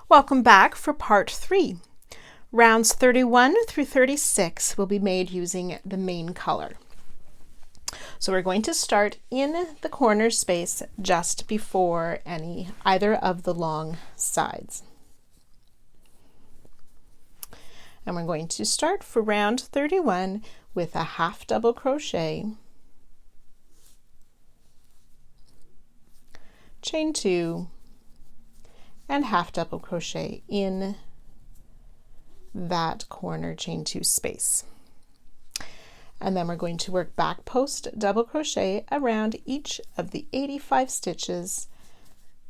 Welcome back for part 3. Rounds 31 through 36 will be made using the main color. So we're going to start in the corner space just before either of the long sides. And we're going to start for round 31 with a half double crochet, chain 2, and half double crochet in that corner chain 2 space. And then we're going to work back post double crochet around each of the 85 stitches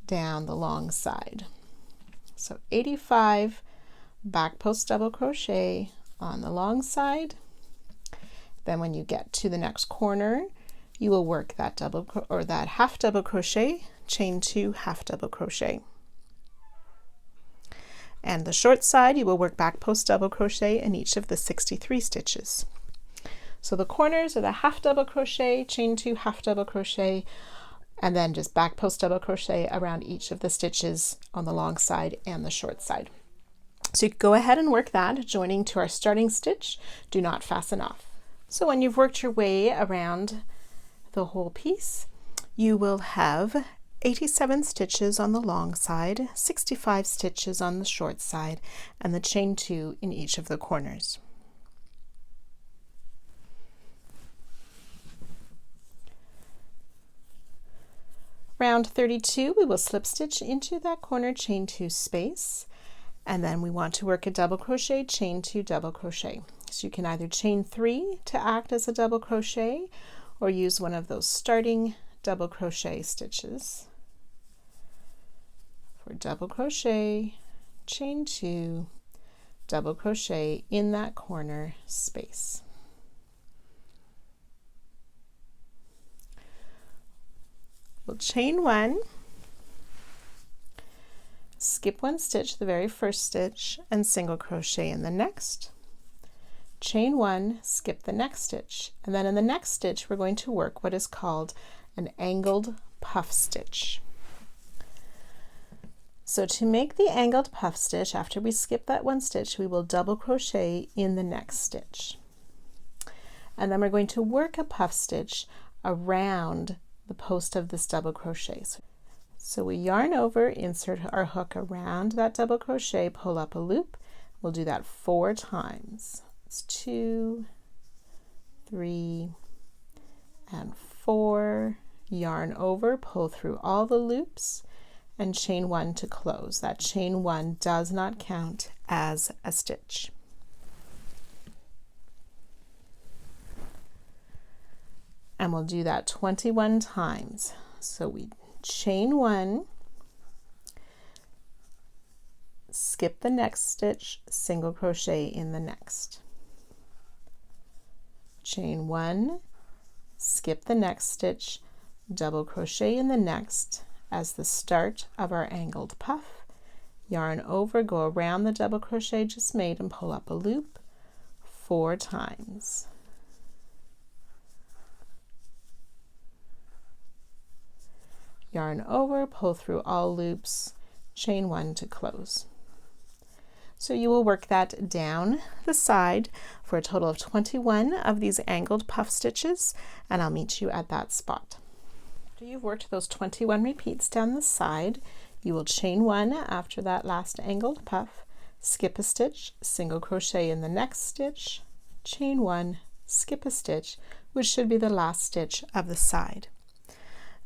down the long side. So 85 back post double crochet on the long side. Then when you get to the next corner, you will work that that half double crochet, chain 2, half double crochet. And the short side, you will work back post double crochet in each of the 63 stitches. So the corners are the half double crochet, chain 2, half double crochet, and then just back post double crochet around each of the stitches on the long side and the short side. So you can go ahead and work that, joining to our starting stitch. Do not fasten off. So when you've worked your way around the whole piece, you will have 87 stitches on the long side, 65 stitches on the short side, and the chain 2 in each of the corners. Round 32, we will slip stitch into that corner chain 2 space, and then we want to work a double crochet, chain 2, double crochet. So you can either chain 3 to act as a double crochet or use one of those starting double crochet stitches. For double crochet, chain 2, double crochet in that corner space. We'll chain 1, skip 1 stitch, the very first stitch, and single crochet in the next. Chain 1, skip the next stitch, and then in the next stitch we're going to work what is called an angled puff stitch. So to make the angled puff stitch, after we skip that 1 stitch, we will double crochet in the next stitch. And then we're going to work a puff stitch around the post of this double crochet. So we yarn over, insert our hook around that double crochet, pull up a loop. We'll do that 4 times. It's 2, 3, and 4. Yarn over, pull through all the loops, and chain 1 to close. That chain 1 does not count as a stitch. And we'll do that 21 times. So we chain 1, skip the next stitch, single crochet in the next. Chain 1, skip the next stitch, double crochet in the next as the start of our angled puff. Yarn over, go around the double crochet just made and pull up a loop 4 times. Yarn over, pull through all loops, chain 1 to close. So you will work that down the side for a total of 21 of these angled puff stitches, and I'll meet you at that spot. After you've worked those 21 repeats down the side, you will chain 1 after that last angled puff, skip a stitch, single crochet in the next stitch, chain 1, skip a stitch, which should be the last stitch of the side.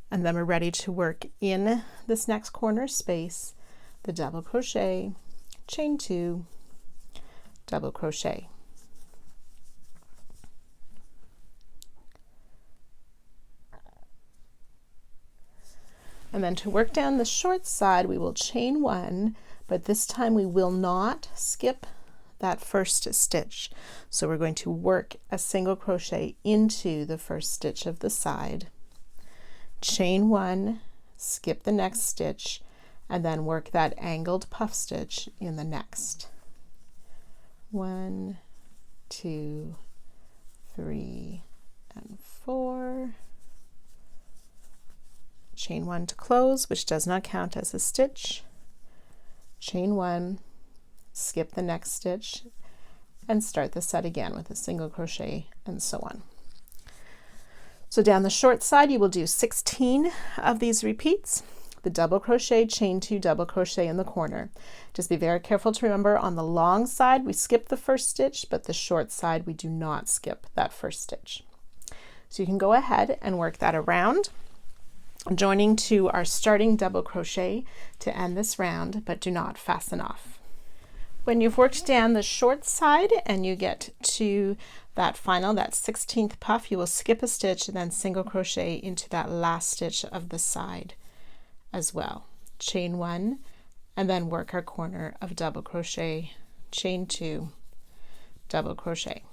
And then we're ready to work in this next corner space, the double crochet, chain 2, double crochet. And then to work down the short side, we will chain 1, but this time we will not skip that first stitch. So we're going to work a single crochet into the first stitch of the side, chain 1, skip the next stitch, and then work that angled puff stitch in the next. 1, 2, 3, and 4. Chain 1 to close, which does not count as a stitch. chain 1, skip the next stitch, and start the set again with a single crochet, and so on. So down the short side you will do 16 of these repeats. The double crochet, chain 2, double crochet in the corner. Just be very careful to remember on the long side we skip the first stitch, but the short side we do not skip that first stitch. So you can go ahead and work that around, joining to our starting double crochet to end this round, but do not fasten off. When you've worked down the short side and you get to that 16th puff, you will skip a stitch and then single crochet into that last stitch of the side as well. Chain 1 and then work our corner of double crochet, chain 2, double crochet.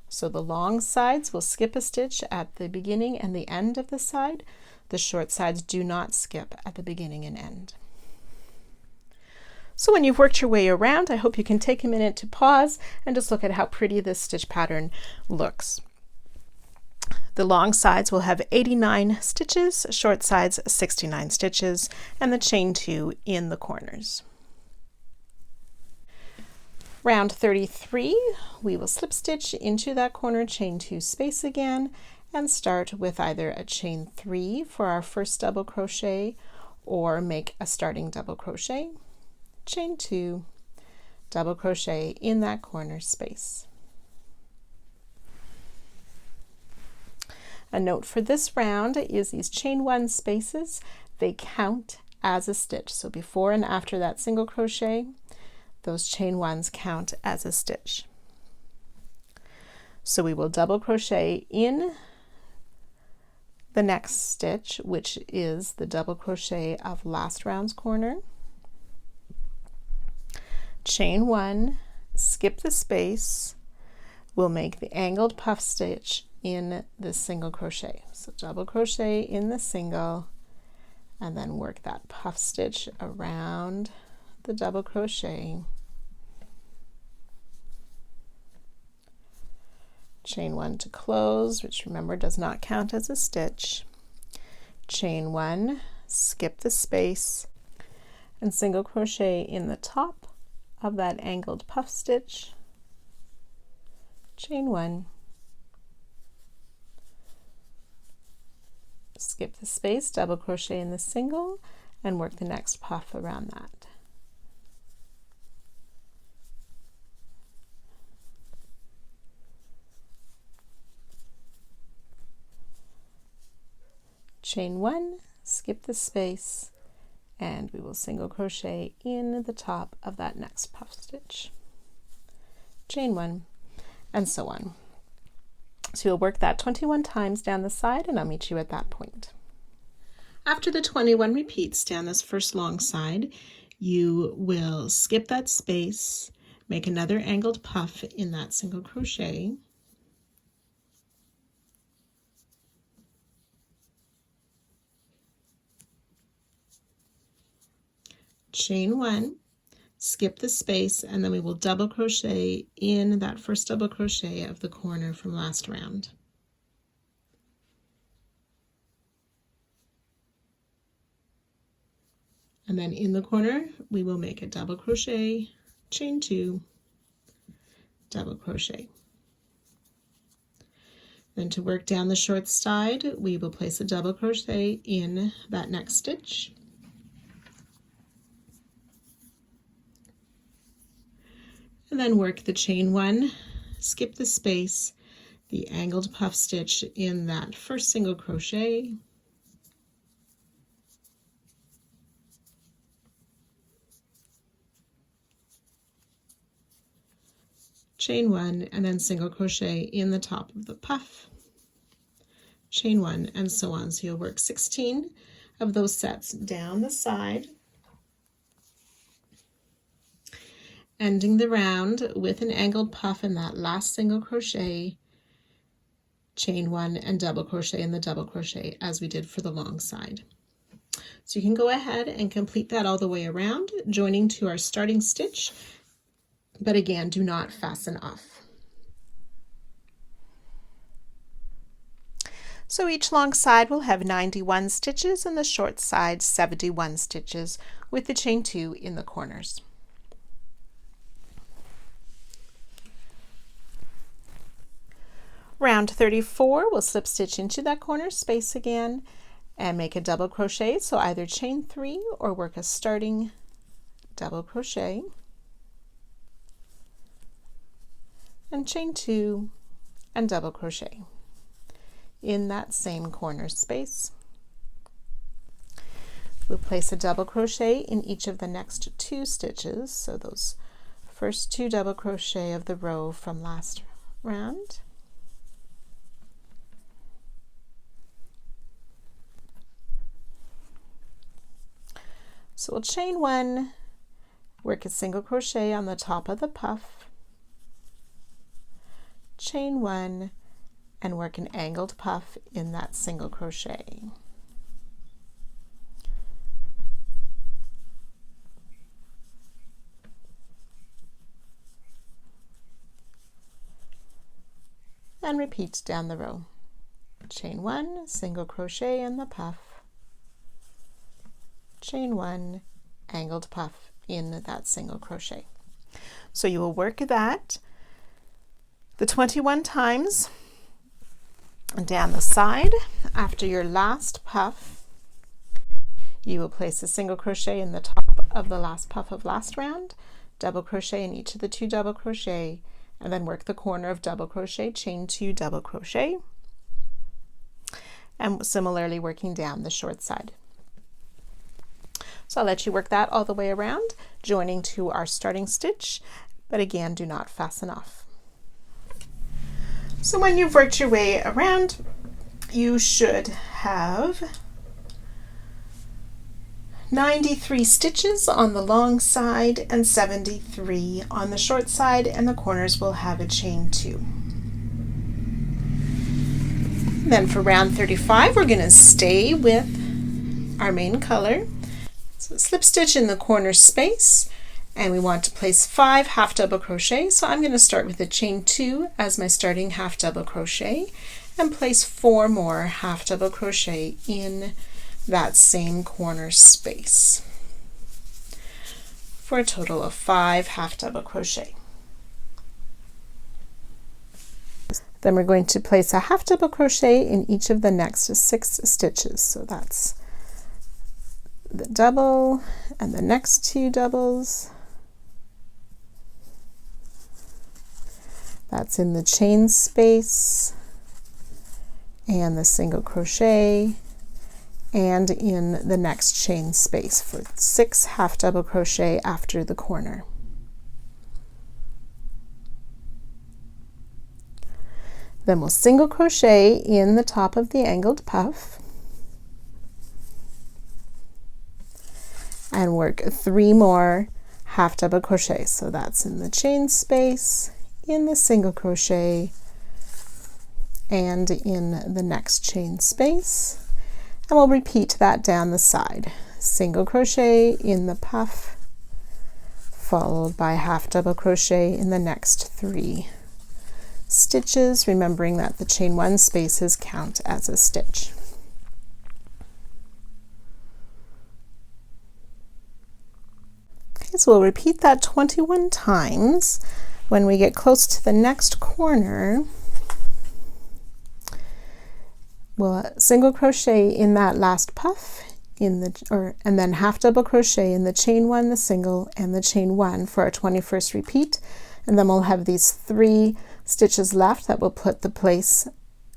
So the long sides will skip a stitch at the beginning and the end of the side. The short sides do not skip at the beginning and end. So when you've worked your way around, I hope you can take a minute to pause and just look at how pretty this stitch pattern looks. The long sides will have 89 stitches, short sides 69 stitches, and the chain 2 in the corners. Round 33, we will slip stitch into that corner, chain 2 space again, and start with either a chain 3 for our first double crochet or make a starting double crochet, chain 2, double crochet in that corner space. A note for this round is these chain 1 spaces, they count as a stitch. So before and after that single crochet, those chain 1s count as a stitch. So we will double crochet in the next stitch, which is the double crochet of last round's corner, chain 1, skip the space, we'll make the angled puff stitch in the single crochet. So double crochet in the single and then work that puff stitch around the double crochet, chain 1 to close, which remember does not count as a stitch, chain 1, skip the space, and single crochet in the top of that angled puff stitch, chain 1, skip the space, double crochet in the single, and work the next puff around that. Chain 1, skip the space, and we will single crochet in the top of that next puff stitch, chain 1, and so on. So you'll work that 21 times down the side, and I'll meet you at that point. After the 21 repeats down this first long side, you will skip that space, make another angled puff in that single crochet, chain 1, skip the space, and then we will double crochet in that first double crochet of the corner from last round. And then in the corner we will make a double crochet, chain 2, double crochet. Then to work down the short side, we will place a double crochet in that next stitch, and then work the chain 1, skip the space, the angled puff stitch in that first single crochet, chain 1, and then single crochet in the top of the puff, chain 1, and so on. So you'll work 16 of those sets down the side, ending the round with an angled puff in that last single crochet, chain 1, and double crochet in the double crochet as we did for the long side. So you can go ahead and complete that all the way around, joining to our starting stitch, but again, do not fasten off. So each long side will have 91 stitches and the short side 71 stitches with the chain 2 in the corners. Round 34, we'll slip stitch into that corner space again and make a double crochet, so either chain 3 or work a starting double crochet and chain 2 and double crochet in that same corner space. We'll place a double crochet in each of the next 2 stitches, so those first 2 double crochet of the row from last round. So we'll chain 1, work a single crochet on the top of the puff, chain 1, and work an angled puff in that single crochet. And repeat down the row. Chain 1, single crochet in the puff, chain 1, angled puff in that single crochet. So you will work that the 21 times down the side. After your last puff, you will place a single crochet in the top of the last puff of last round, double crochet in each of the 2 double crochet, and then work the corner of double crochet, chain 2 double crochet, and similarly working down the short side. So I'll let you work that all the way around, joining to our starting stitch, but again, do not fasten off. So when you've worked your way around, you should have 93 stitches on the long side and 73 on the short side, and the corners will have a chain 2. Then for round 35, we're going to stay with our main color. So slip stitch in the corner space, and we want to place 5 half double crochet. So I'm going to start with a chain 2 as my starting half double crochet and place 4 more half double crochet in that same corner space for a total of 5 half double crochet. Then we're going to place a half double crochet in each of the next 6 stitches. So that's the double and the next 2 doubles. That's in the chain space and the single crochet and in the next chain space for 6 half double crochet after the corner. Then we'll single crochet in the top of the angled puff and work 3 more half double crochet. So that's in the chain space, in the single crochet, and in the next chain space. And we'll repeat that down the side. Single crochet in the puff, followed by half double crochet in the next 3 stitches, remembering that the chain 1 spaces count as a stitch. Okay, so we'll repeat that 21 times. When we get close to the next corner, we'll single crochet in that last puff in the and then half double crochet in the chain 1, the single, and the chain 1 for our 21st repeat, and then we'll have these 3 stitches left that we'll place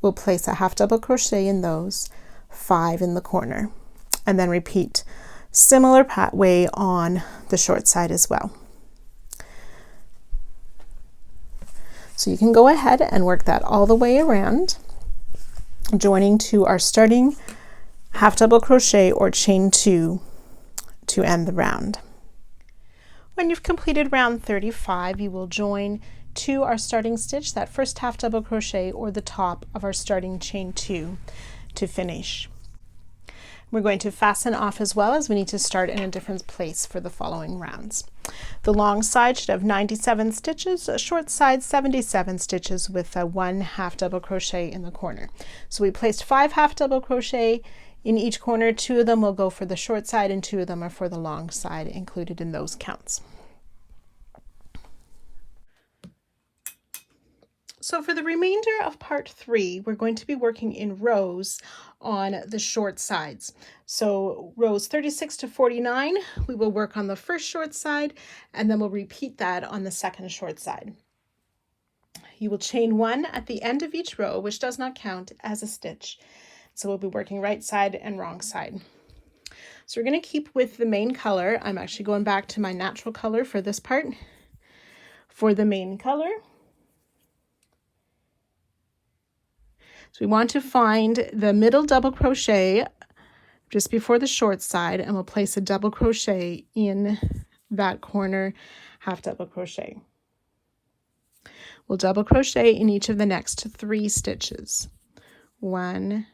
a half double crochet in those, 5 in the corner, and then repeat similar way on the short side as well. So you can go ahead and work that all the way around, joining to our starting half double crochet or chain 2 to end the round. When you've completed round 35, you will join to our starting stitch, that first half double crochet or the top of our starting chain 2 to finish. We're going to fasten off as well, as we need to start in a different place for the following rounds. The long side should have 97 stitches, a short side 77 stitches with a 1 half double crochet in the corner. So we placed 5 half double crochet in each corner. 2 of them will go for the short side and 2 of them are for the long side, included in those counts. So for the remainder of part 3, we're going to be working in rows on the short sides. So rows 36 to 49, we will work on the first short side, and then we'll repeat that on the second short side. You will chain 1 at the end of each row, which does not count as a stitch. So we'll be working right side and wrong side. So we're going to keep with the main color. I'm actually going back to my natural color for this part. For the main color, so we want to find the middle double crochet just before the short side, and we'll place a double crochet in that corner half double crochet. We'll double crochet in each of the next 3 stitches. 1,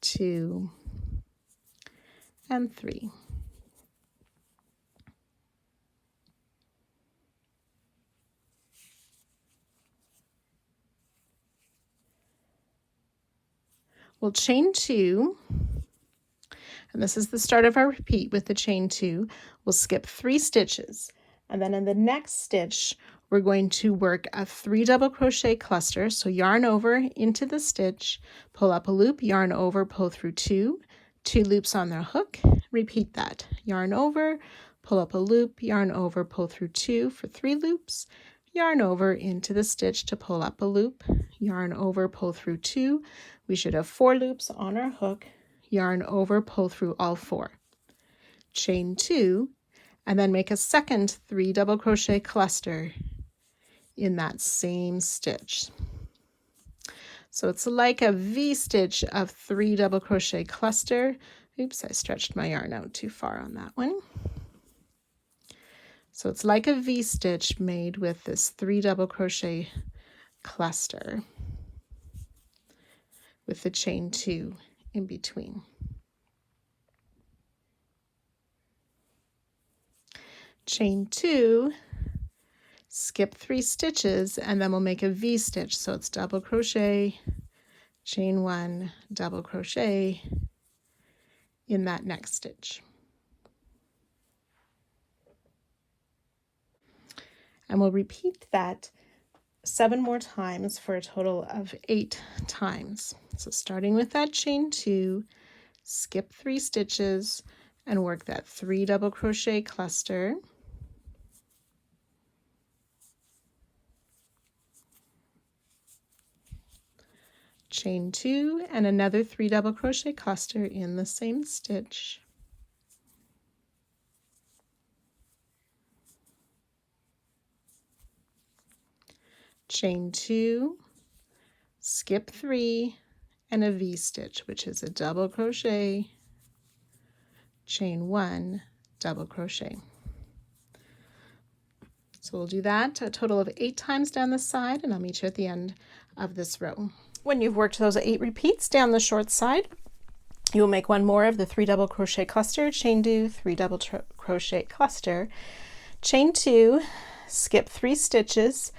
2, and 3. We'll chain 2, and this is the start of our repeat with the chain 2. We'll skip 3 stitches, and then in the next stitch we're going to work a 3 double crochet cluster. So yarn over into the stitch, pull up a loop, yarn over, pull through 2 loops on the hook, repeat that. Yarn over, pull up a loop, yarn over, pull through 2 for 3 loops, yarn over into the stitch to pull up a loop, yarn over, pull through 2. We should have 4 loops on our hook, yarn over, pull through all 4. Chain 2, and then make a second 3 double crochet cluster in that same stitch. So it's like a V-stitch of 3 double crochet cluster. Oops, I stretched my yarn out too far on that one. So it's like a V-stitch made with this 3 double crochet cluster with the chain 2 in between. Chain 2, skip 3 stitches, and then we'll make a V-stitch. So it's double crochet, chain 1, double crochet in that next stitch. And we'll repeat that 7 more times for a total of 8 times. So starting with that chain 2, skip 3 stitches and work that 3 double crochet cluster. Chain 2 and another 3 double crochet cluster in the same stitch. Chain 2, skip 3, and a V-stitch, which is a double crochet, chain 1, double crochet. So we'll do that a total of 8 times down the side, and I'll meet you at the end of this row. When you've worked those 8 repeats down the short side, you will make one more of the 3 double crochet cluster, chain 2, 3 double crochet cluster, chain 2, skip 3 stitches,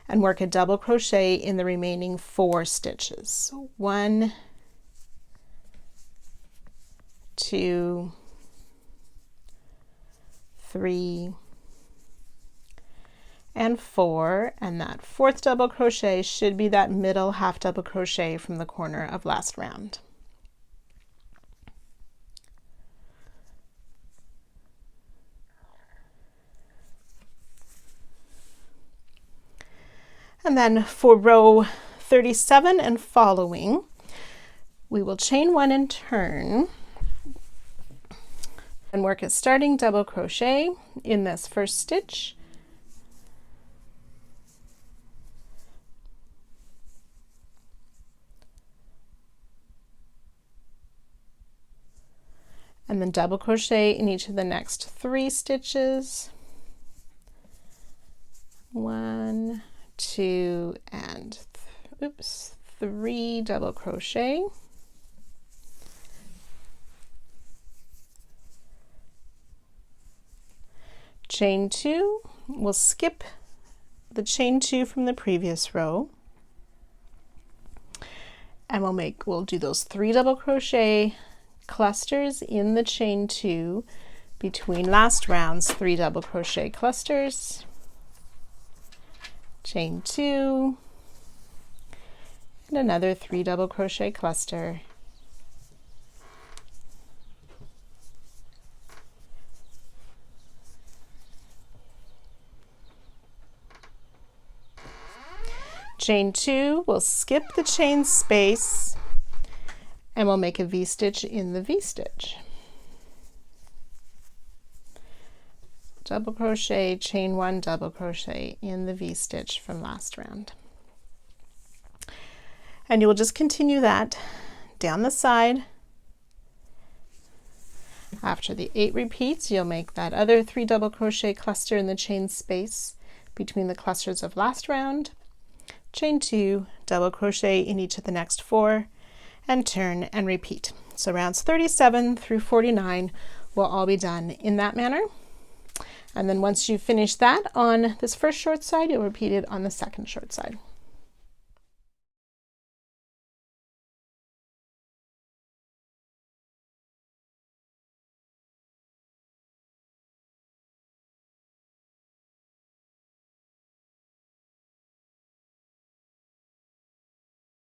and work a double crochet in the remaining 4 stitches. So 1, 2, 3, and 4, and that 4th double crochet should be that middle half double crochet from the corner of last round. And then for row 37 and following, we will chain 1 and turn and work a starting double crochet in this first stitch, and then double crochet in each of the next 3 stitches. 1, 2, and 3 double crochet. chain 2, we'll skip the chain 2 from the previous row, and we'll do those 3 double crochet clusters in the chain 2 between last round's 3 double crochet clusters, chain 2, and another 3 double crochet cluster, chain 2, we'll skip the chain space and we'll make a V-stitch in the V-stitch. Double crochet, chain 1, double crochet in the V-stitch from last round. And you will just continue that down the side. After the 8 repeats, you'll make that other 3 double crochet cluster in the chain space between the clusters of last round, chain 2, double crochet in each of the next 4, and turn and repeat. So rounds 37 through 49 will all be done in that manner. And then once you finish that on this first short side, you'll repeat it on the second short side.